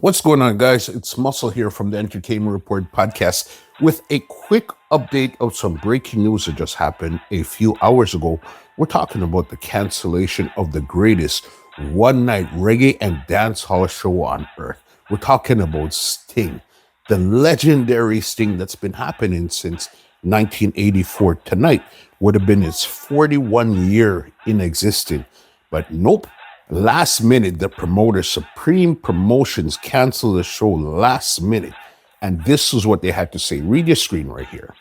What's going on, guys? It's Muscle here from the Entertainment Report podcast with a quick update of some breaking news that just happened a few hours ago. We're talking about the cancellation of the greatest one night reggae and dancehall show on earth. We're talking about Sting, the legendary Sting that's been happening since 1984. Tonight would have been its 41 year in existence, but nope. Last minute, the promoter, Supreme Promotions, canceled the show last minute. And this is what they had to say. Read your screen right here.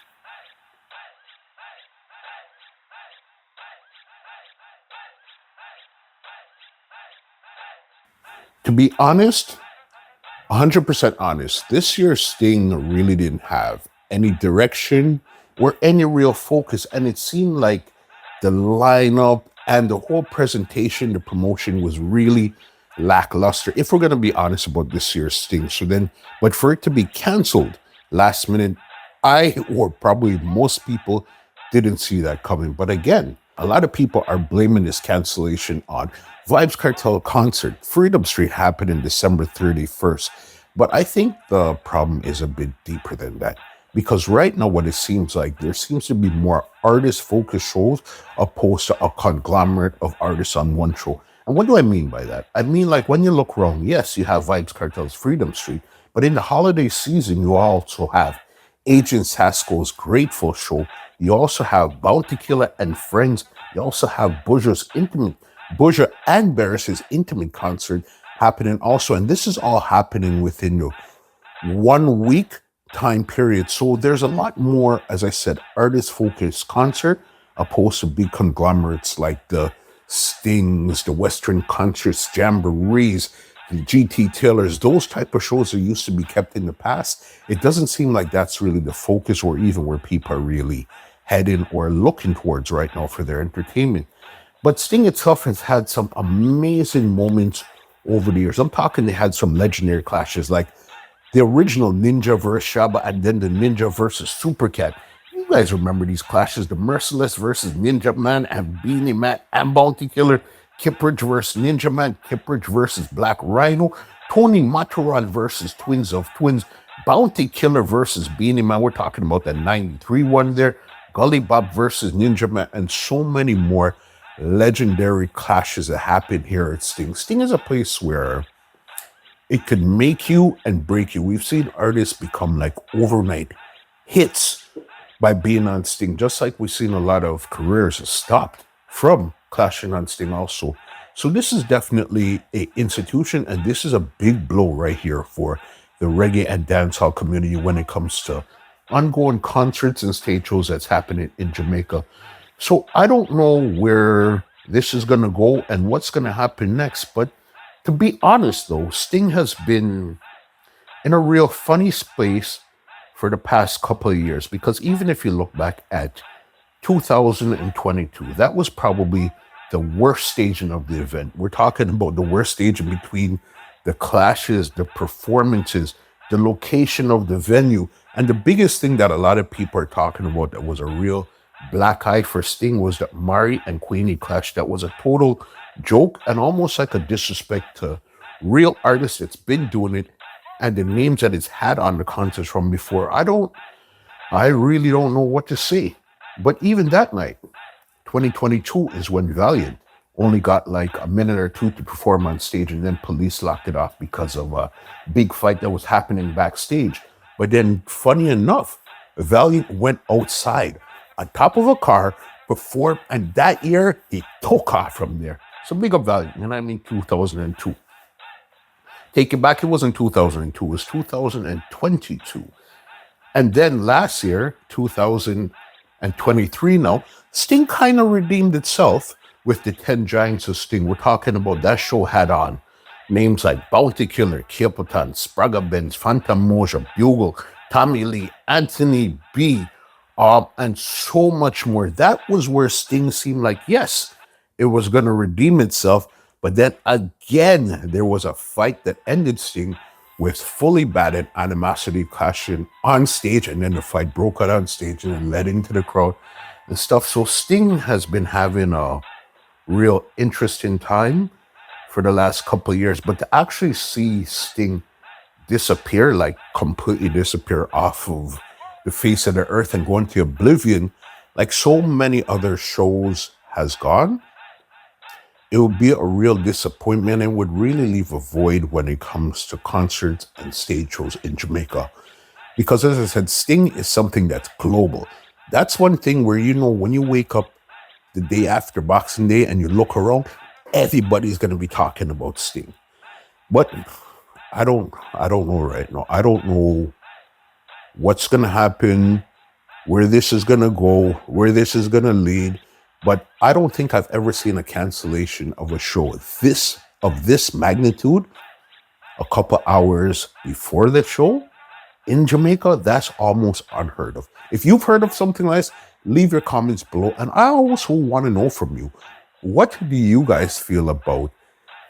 To be honest, 100% honest, this year's Sting really didn't have any direction or any real focus. And it seemed like the lineup and the whole presentation, the promotion was really lackluster, if we're going to be honest about this year's Sting. But for it to be canceled last minute, or probably most people, didn't see that coming. But again, a lot of people are blaming this cancellation on Vybz Kartel concert. Freedom Street happened in December 31st. But I think the problem is a bit deeper than that. Because right now, what it seems like, there seems to be more artist-focused shows opposed to a conglomerate of artists on one show. And what do I mean by that? I mean, like, when you look around, yes, you have Vybz Kartel's Freedom Street, but in the holiday season, you also have Agent Sasco's Grateful Show. You also have Bounty Killer and Friends. You also have Buju and Barris's intimate concert happening also. And this is all happening within the 1 week time period. So there's a lot more, as I said, artist-focused concert opposed to big conglomerates like the Stings, the Western Concerts, Jamborees, the GT Taylors, those type of shows that used to be kept in the past. It doesn't seem like that's really the focus or even where people are really heading or looking towards right now for their entertainment. But Sting itself has had some amazing moments over the years. I'm talking, they had some legendary clashes like the original Ninja versus Shabba and then the Ninja versus Supercat. You guys remember these clashes, the Merciless versus Ninja Man and Beanie Man and Bounty Killer, Kippridge versus Ninja Man, Kippridge versus Black Rhino, Tony Mataran versus Twins of Twins, Bounty Killer versus Beanie Man. We're talking about that 93 one there, Gully Bob versus Ninja Man, and so many more legendary clashes that happen here at Sting. Sting is a place where it could make you and break you. We've seen artists become like overnight hits by being on Sting, just like we've seen a lot of careers stopped from clashing on Sting also. So this is definitely a institution, and this is a big blow right here for the reggae and dancehall community when it comes to ongoing concerts and stage shows that's happening in Jamaica. So I don't know where this is going to go and what's going to happen next, but to be honest, though, Sting has been in a real funny space for the past couple of years, because even if you look back at 2022, that was probably the worst staging of the event. We're talking about the worst staging between the clashes, the performances, the location of the venue. And the biggest thing that a lot of people are talking about that was a real black eye for Sting was the Mari and Queenie clash. That was a total joke and almost like a disrespect to real artists that's been doing it and the names that it's had on the concerts from before. I really don't know what to say. But even that night, 2022, is when Valiant only got like a minute or two to perform on stage, and then police locked it off because of a big fight that was happening backstage. But then, funny enough, Valiant went outside on top of a car, performed, and that year he took off from there. So big up Valiant, and I mean 2002. Take it back, it wasn't 2002, it was 2022. And then last year, 2023 now, Sting kind of redeemed itself with the 10 Giants of Sting. We're talking about that show had on names like Bounty Killer, Kiapotan, Spraga Benz, Phantom Moja, Bugle, Tommy Lee, Anthony B., and so much more. That was where Sting seemed like, yes, it was going to redeem itself. But then again, there was a fight that ended Sting with fully battered animosity clashing on stage. And then the fight broke out on stage and then led into the crowd and stuff. So Sting has been having a real interesting time for the last couple of years. But to actually see Sting disappear, like completely disappear off of the face of the earth and go into oblivion, like so many other shows has gone, it would be a real disappointment and would really leave a void when it comes to concerts and stage shows in Jamaica. Because as I said, Sting is something that's global. That's one thing where, when you wake up the day after Boxing Day and you look around, everybody's going to be talking about Sting. But I don't know right now. I don't know what's going to happen, where this is going to go, where this is going to lead. But I don't think I've ever seen a cancellation of a show of this magnitude a couple hours before the show in Jamaica. That's almost unheard of. If you've heard of something like this, leave your comments below. And I also want to know from you, what do you guys feel about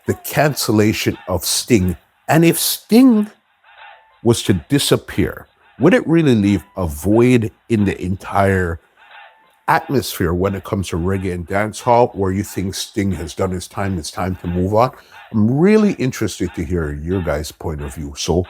the cancellation of Sting? And if Sting was to disappear, would it really leave a void in the entire atmosphere when it comes to reggae and dancehall, where you think Sting has done his time, it's time to move on? I'm really interested to hear your guys' point of view. So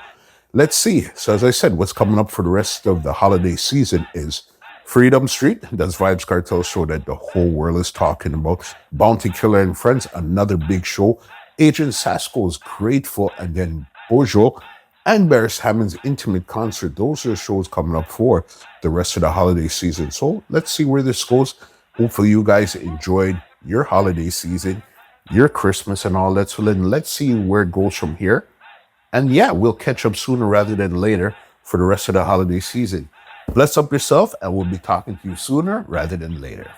let's see. So as I said, what's coming up for the rest of the holiday season is Freedom Street. That's Vybz Kartel show that the whole world is talking about. Bounty Killer and Friends, another big show. Agent Sasco's Grateful, and then Buju and Barris Hammond's Intimate Concert. Those are the shows coming up for the rest of the holiday season. So let's see where this goes. Hopefully you guys enjoyed your holiday season, your Christmas and all that. So then let's see where it goes from here. And yeah, we'll catch up sooner rather than later for the rest of the holiday season. Bless up yourself, and we'll be talking to you sooner rather than later.